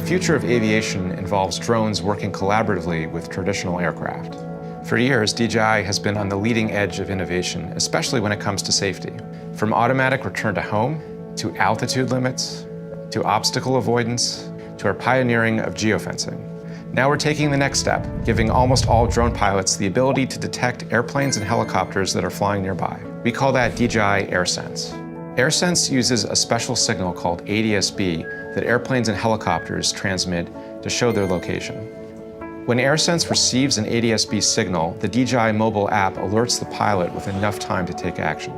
future of aviation involves drones working collaboratively with traditional aircraft. For years, DJI has been on the leading edge of innovation, especially when it comes to safety. From automatic return to home, to altitude limits, to obstacle avoidance, to our pioneering of geofencing. Now we're taking the next step, giving almost all drone pilots the ability to detect airplanes and helicopters that are flying nearby. We call that DJI AirSense. AirSense uses a special signal called ADS-B that airplanes and helicopters transmit to show their location. When AirSense receives an ADS-B signal, the DJI mobile app alerts the pilot with enough time to take action.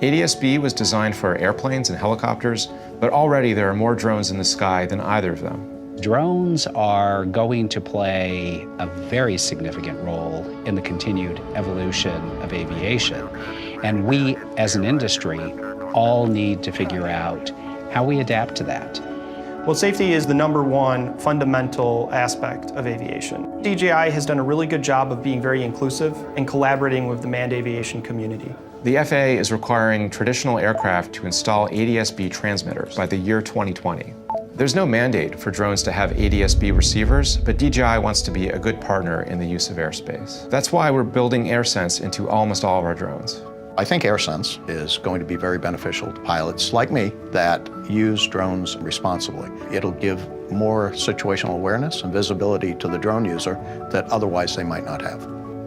ADS-B was designed for airplanes and helicopters, but already there are more drones in the sky than either of them. Drones are going to play a very significant role in the continued evolution of aviation. And we, as an industry, all need to figure out how we adapt to that. Well, safety is the #1 fundamental aspect of aviation. DJI has done a really good job of being very inclusive and collaborating with the manned aviation community. The FAA is requiring traditional aircraft to install ADS-B transmitters by the year 2020. There's no mandate for drones to have ADS-B receivers, but DJI wants to be a good partner in the use of airspace. That's why we're building AirSense into almost all of our drones. I think AirSense is going to be very beneficial to pilots like me that use drones responsibly. It'll give more situational awareness and visibility to the drone user that otherwise they might not have.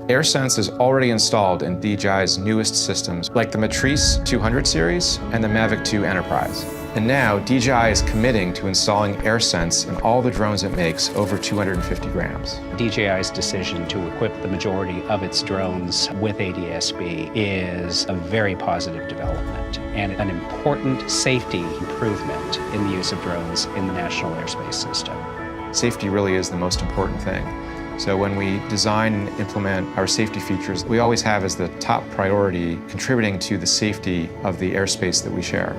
AirSense is already installed in DJI's newest systems, like the Matrice 200 series and the Mavic 2 Enterprise. And now, DJI is committing to installing AirSense in all the drones it makes over 250 grams. DJI's decision to equip the majority of its drones with ADS-B is a very positive development and an important safety improvement in the use of drones in the national airspace system. Safety really is the most important thing. So when we design and implement our safety features, we always have as the top priority contributing to the safety of the airspace that we share.